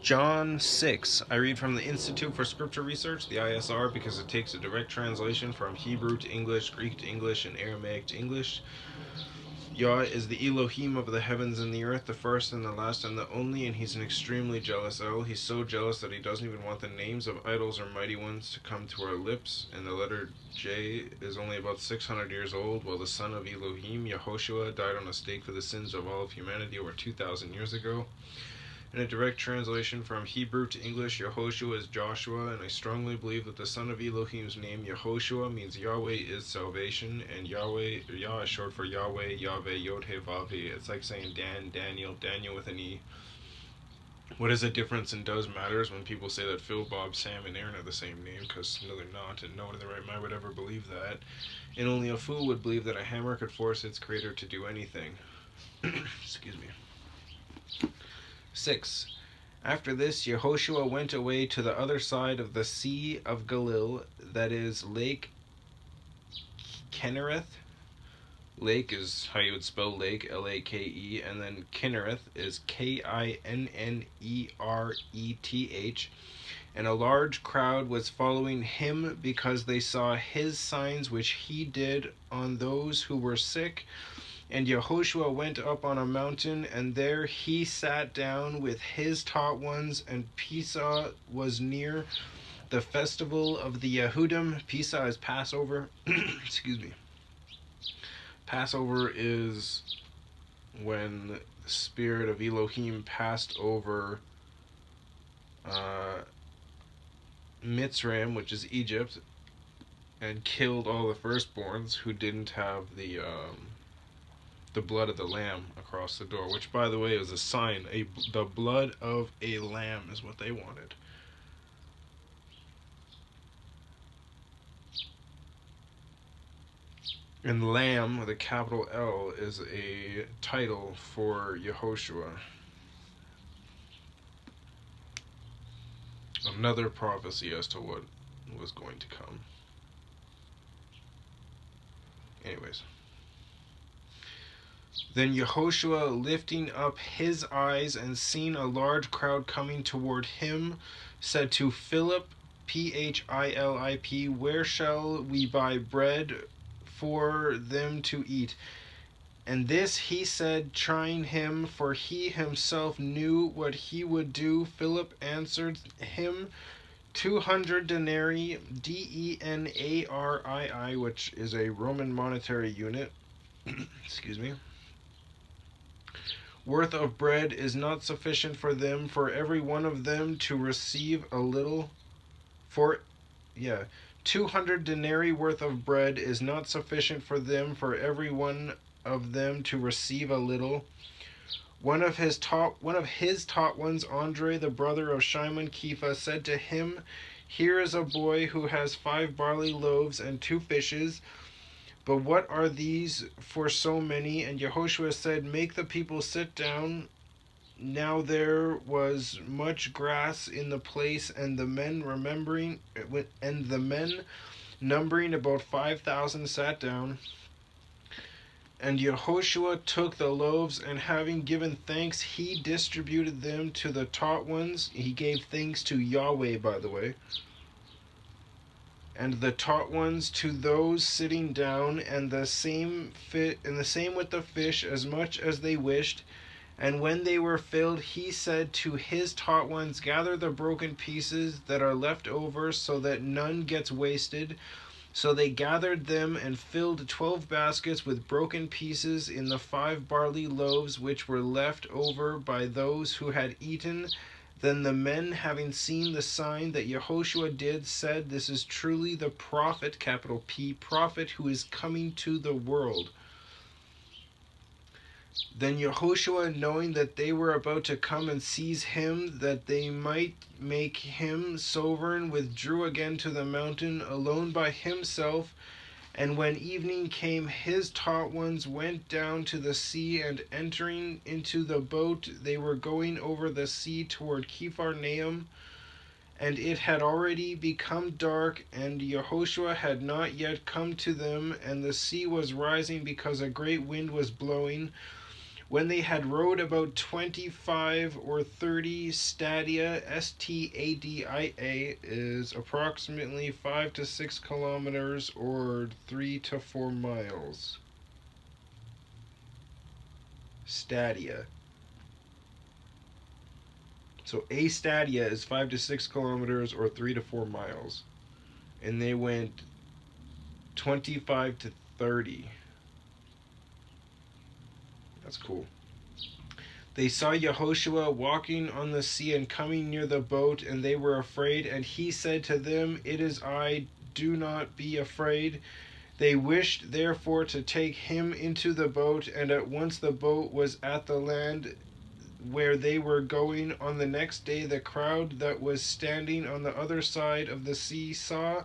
John 6. I read from the Institute for Scripture Research, the ISR, because it takes a direct translation from Hebrew to English, Greek to English, and Aramaic to English. Yah is the Elohim of the heavens and the earth, the first and the last and the only, and he's an extremely jealous El. He's so jealous that he doesn't even want the names of idols or mighty ones to come to our lips. And the letter J is only about 600 years old, while the son of Elohim, Yehoshua, died on a stake for the sins of all of humanity over 2,000 years ago. In a direct translation from Hebrew to English, Yehoshua is Joshua, and I strongly believe that the son of Elohim's name, Yehoshua, means YahWeh is salvation, and YahWeh, Yah is short for Yahweh, Yahweh, Yod-He, Vav-He. It's like saying Dan, Daniel, Daniel with an E. What is the difference and does matters when people say that Phil, Bob, Sam, and Aaron are the same name, because no, they're not, and no one in their right mind would ever believe that. And only a fool would believe that a hammer could force its creator to do anything. Excuse me. 6. After this, Yehoshua went away to the other side of the Sea of Galilee, that is, Lake Kinnereth. Lake is how you would spell lake, L-A-K-E, and then Kinnereth is K-I-N-N-E-R-E-T-H. And a large crowd was following him because they saw his signs which he did on those who were sick. And Yehoshua went up on a mountain, and there he sat down with his taught ones, and Pesach was near, the festival of the Yehudim. Pesach is Passover. Excuse me. Passover is when the spirit of Elohim passed over Mitzrayim, which is Egypt, and killed all the firstborns who didn't have the blood of the lamb across the door, which, by the way, is a sign. The blood of a lamb is what they wanted. And lamb, with a capital L, is a title for Yehoshua. Another prophecy as to what was going to come. Anyways. Then Yehoshua, lifting up his eyes and seeing a large crowd coming toward him, said to Philip, Philip, where shall we buy bread for them to eat? And this he said, trying him, for he himself knew what he would do. Philip answered him, 200 denarii, denarii, which is a Roman monetary unit. Excuse me. Worth of bread is not sufficient for them, for every one of them to receive a little. 200 denarii worth of bread is not sufficient for them, for every one of them to receive a little. One of his taught ones, Andre, the brother of Shimon Kepha, said to him, here is a boy who has 5 barley loaves and 2 fishes. But what are these for so many? And Yehoshua said, make the people sit down. Now there was much grass in the place, and the men numbering about 5,000 sat down. And Yehoshua took the loaves, and having given thanks, he distributed them to the taught ones. He gave thanks to YahWeh, by the way. And the taught ones to those sitting down, and the same with the fish, as much as they wished. And when they were filled, he said to his taught ones, gather the broken pieces that are left over, so that none gets wasted. So they gathered them and filled 12 baskets with broken pieces in the 5 barley loaves which were left over by those who had eaten. Then the men, having seen the sign that Yehoshua did, said, this is truly the prophet, capital P, prophet, who is coming to the world. Then Yehoshua, knowing that they were about to come and seize him, that they might make him sovereign, withdrew again to the mountain, alone by himself. And when evening came, his taught ones went down to the sea, and entering into the boat, they were going over the sea toward Kepharnaum. And it had already become dark, and Yehoshua had not yet come to them, and the sea was rising because a great wind was blowing. When they had rowed about 25 or 30 stadia, stadia is approximately 5 to 6 kilometers or 3 to 4 miles. Stadia. So a stadia is 5 to 6 kilometers or 3 to 4 miles. And they went 25 to 30. That's cool. They saw Yehoshua walking on the sea and coming near the boat, and they were afraid. And he said to them, "It is I, do not be afraid." They wished therefore to take him into the boat, and at once the boat was at the land where they were going. On the next day the crowd that was standing on the other side of the sea saw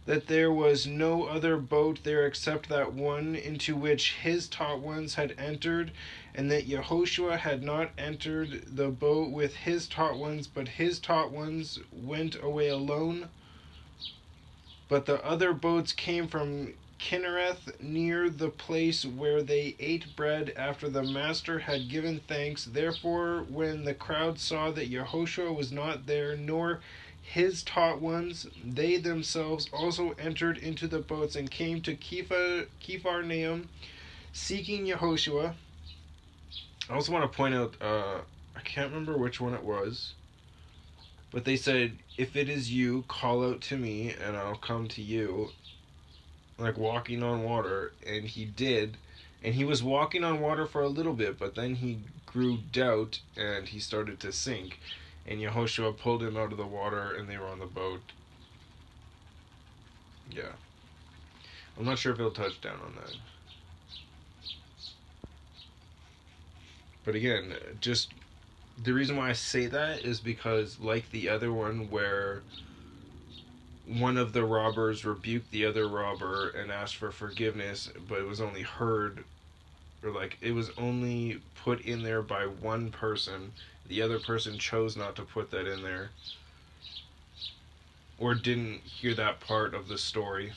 that there was no other boat there except that one into which his taught ones had entered, and that Yehoshua had not entered the boat with his taught ones, but his taught ones went away alone. But the other boats came from Kinnereth, near the place where they ate bread after the master had given thanks. Therefore, when the crowd saw that Yehoshua was not there, nor his taught ones, they themselves also entered into the boats and came to Kepharnaum, seeking Yehoshua. I also want to point out, I can't remember which one it was, but they said, "If it is you, call out to me, and I'll come to you," like walking on water. And he did, and he was walking on water for a little bit, but then he grew doubt, and he started to sink. And Yehoshua pulled him out of the water, and they were on the boat. Yeah. I'm not sure if he'll touch down on that. But again, just the reason why I say that is because, like the other one where one of the robbers rebuked the other robber and asked for forgiveness, but it was only heard, or like it was only put in there by one person. The other person chose not to put that in there, or didn't hear that part of the story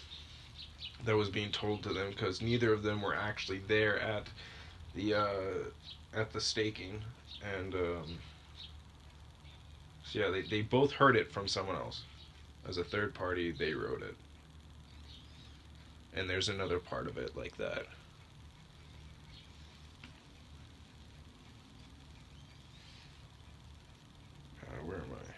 that was being told to them, because neither of them were actually there at the staking. And so yeah, they both heard it from someone else. As a third party, they wrote it. And there's another part of it like that. Where am I?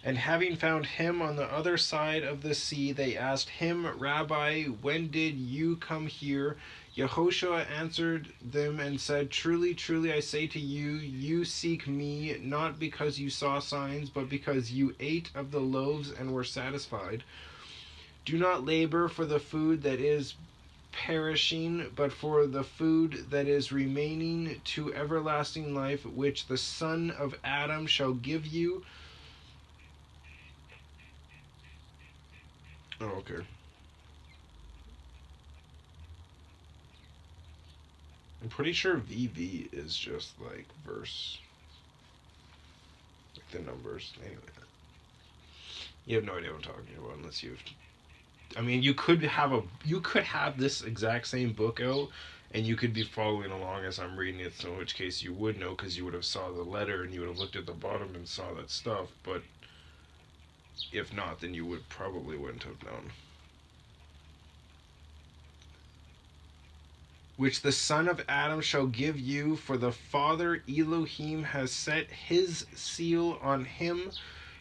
And having found him on the other side of the sea, they asked him, "Rabbi, when did you come here?" Yehoshua answered them and said, "Truly, truly, I say to you, you seek me not because you saw signs, but because you ate of the loaves and were satisfied. Do not labor for the food that is perishing, but for the food that is remaining to everlasting life, which the Son of Adam shall give you." Oh, okay. I'm pretty sure VV is just like verse, like the numbers. Anyway, you have no idea what I'm talking about unless you've. I mean, you could have this exact same book out, and you could be following along as I'm reading it. So in which case you would know, because you would have saw the letter and you would have looked at the bottom and saw that stuff. But if not, then you would probably wouldn't have known. "Which the Son of Adam shall give you, for the Father Elohim has set his seal on him."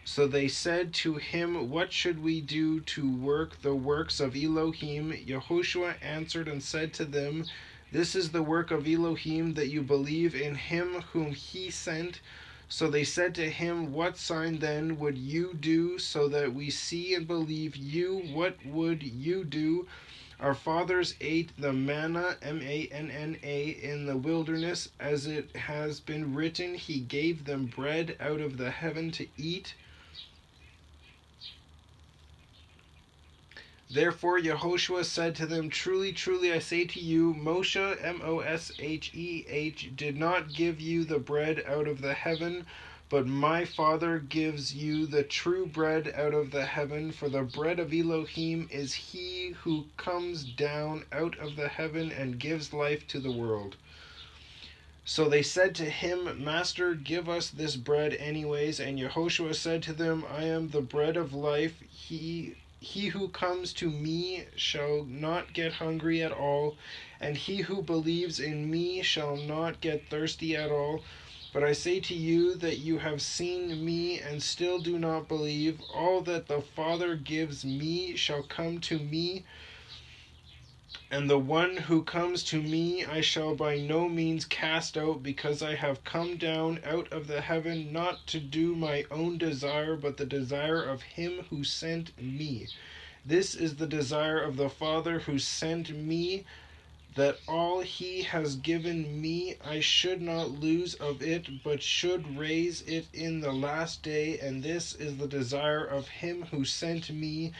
So they said to him, "What should we do to work the works of Elohim?" Yehoshua answered and said to them, "This is the work of Elohim, that you believe in him whom he sent." So they said to him, "What sign then would you do, so that we see and believe you? What would you do? Our fathers ate the manna, manna, in the wilderness, as it has been written, he gave them bread out of the heaven to eat." Therefore Yehoshua said to them, "Truly, truly, I say to you, Moshe, Mosheh, did not give you the bread out of the heaven, But my Father gives you the true bread out of the heaven, for the bread of Elohim is he who comes down out of the heaven and gives life to the world. So they said to him, Master, give us this bread anyways. And Yehoshua said to them, I am the bread of life. He who comes to me shall not get hungry at all, and he who believes in me shall not get thirsty at all. But I say to you that you have seen me and still do not believe. All that the Father gives me shall come to me, and the one who comes to me I shall by no means cast out, because I have come down out of the heaven not to do my own desire, but the desire of him who sent me. This is the desire of the Father who sent me, that all he has given me I should not lose of it, but should raise it in the last day. And this is the desire of him who sent me,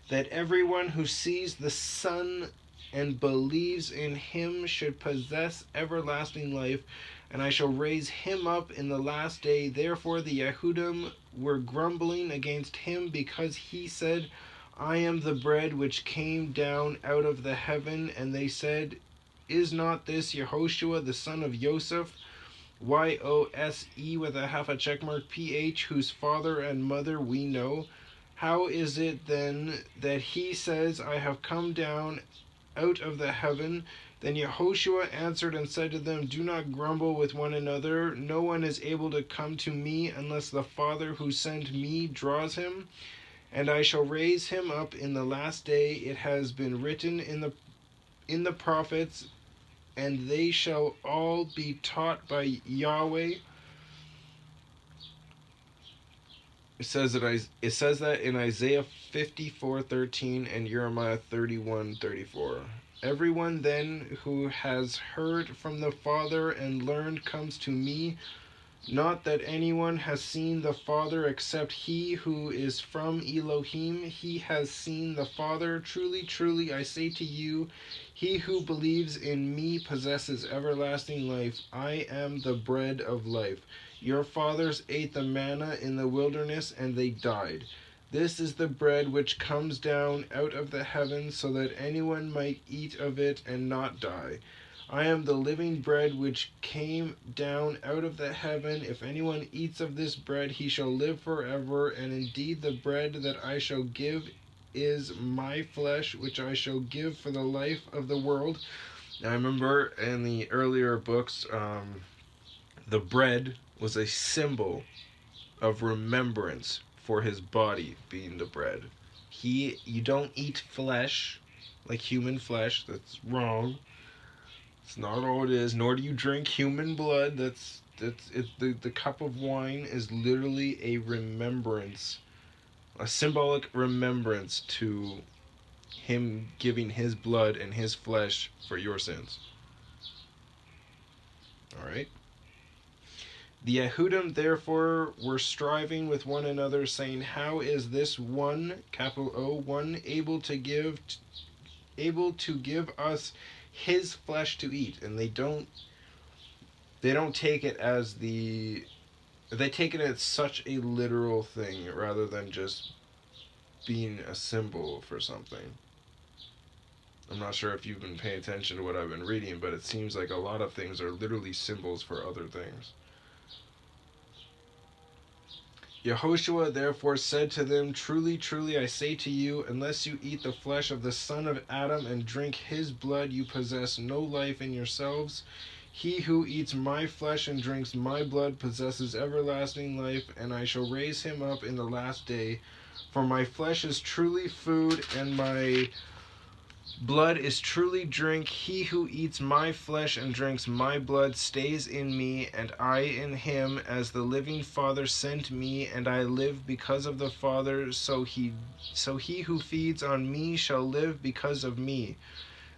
that everyone who sees the Son and believes in him should possess everlasting life, and I shall raise him up in the last day. Therefore the Yehudim were grumbling against him, because he said, I am the bread which came down out of the heaven. And they said, Is not this Yehoshua the son of Joseph, Yose with a half a check mark PH, whose father and mother we know? How is it then that he says, I have come down out of the heaven? Then Yehoshua answered and said to them, Do not grumble with one another. No one is able to come to me unless the Father who sent me draws him, and I shall raise him up in the last day. It has been written in the prophets, and they shall all be taught by YahWeh. It says that in Isaiah 54:13 and Jeremiah 31:34. Everyone then who has heard from the Father and learned comes to me. Not that anyone has seen the Father except he who is from Elohim. He has seen the Father. Truly, truly, I say to you, he who believes in me possesses everlasting life. I am the bread of life. Your fathers ate the manna in the wilderness, and they died. This is the bread which comes down out of the heavens, so that anyone might eat of it and not die. I am the living bread which came down out of the heaven. If anyone eats of this bread, he shall live forever. And indeed the bread that I shall give is my flesh, which I shall give for the life of the world. Now, I remember in the earlier books, the bread was a symbol of remembrance for his body being the bread. You don't eat flesh, like human flesh. That's wrong. It's not all it is. Nor do you drink human blood. That's it. The cup of wine is literally a remembrance, a symbolic remembrance to him giving his blood and his flesh for your sins. All right. The Yehudim therefore were striving with one another, saying, How is this one, capital O, one able to give us his flesh to eat? And they don't take it as they take it as such a literal thing rather than just being a symbol for something. I'm not sure if you've been paying attention to what I've been reading, but it seems like a lot of things are literally symbols for other things. Yehoshua therefore said to them, Truly, truly, I say to you, unless you eat the flesh of the son of Adam and drink his blood, you possess no life in yourselves. He who eats my flesh and drinks my blood possesses everlasting life, and I shall raise him up in the last day. For my flesh is truly food, and my blood is truly drink. He who eats my flesh and drinks my blood stays in me, and I in him, as the living Father sent me, and I live because of the Father. So he who feeds on me shall live because of me.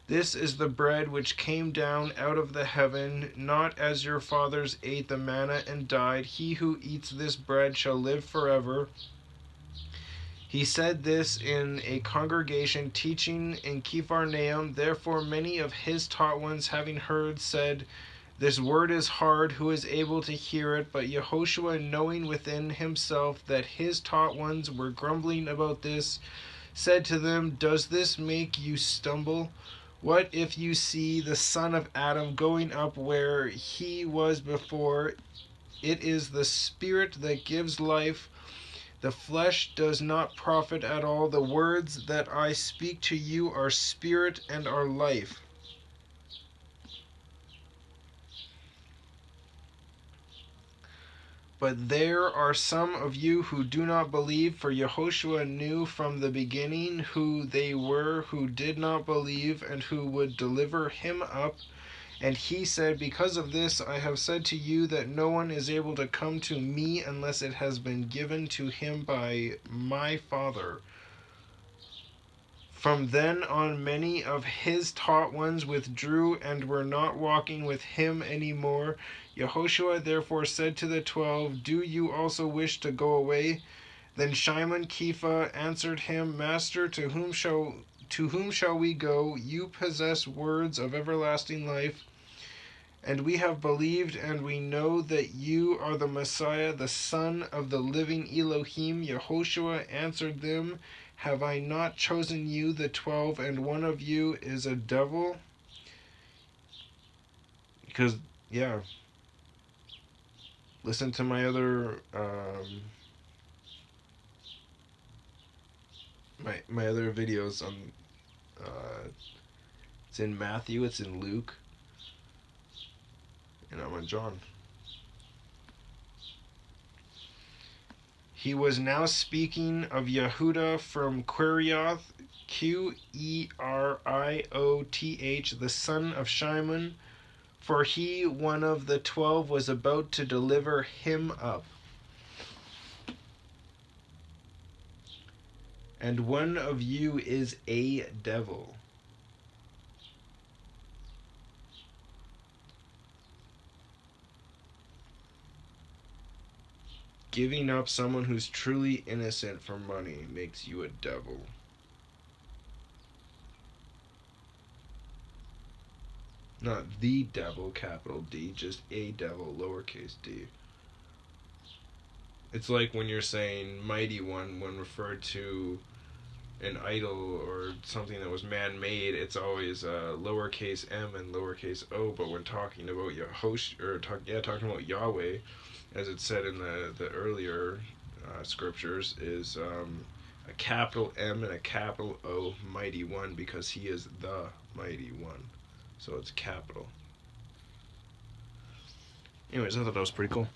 This is the bread which came down out of the heaven, not as your fathers ate the manna and died. He who eats this bread shall live forever. He said this in a congregation teaching in Kepharnaum. Therefore many of his taught ones, having heard, said, This word is hard, who is able to hear it? But Yehoshua, knowing within himself that his taught ones were grumbling about this, said to them, Does this make you stumble? What if you see the son of Adam going up where he was before? It is the spirit that gives life. The flesh does not profit at all. The words that I speak to you are spirit and are life. But there are some of you who do not believe, for Yehoshua knew from the beginning who they were who did not believe and who would deliver him up. And he said, Because of this I have said to you that no one is able to come to me unless it has been given to him by my Father. From then on, many of his taught ones withdrew and were not walking with him any more. Yehoshua therefore said to the 12, Do you also wish to go away? Then Shimon Kepha answered him, Master, to whom shall we go? You possess words of everlasting life. And we have believed, and we know that you are the Messiah, the Son of the living Elohim. Yehoshua answered them, Have I not chosen you, the 12, and one of you is a devil? Because, yeah, listen to my other, my other videos on, it's in Matthew, it's in Luke, and I'm on John. He was now speaking of Yehuda from Querioth, Querioth, the son of Shimon, for he, one of the 12, was about to deliver him up. And one of you is a devil. Giving up someone who's truly innocent for money makes you a devil. Not the devil, capital D, just a devil, lowercase d. It's like when you're saying mighty one when referred to an idol or something that was man-made, it's always lowercase m and lowercase o. But when talking about talking about YahWeh, as it said in the earlier scriptures, is a capital M and a capital O, mighty one, because he is the mighty one. So it's capital. Anyways, I thought that was pretty cool.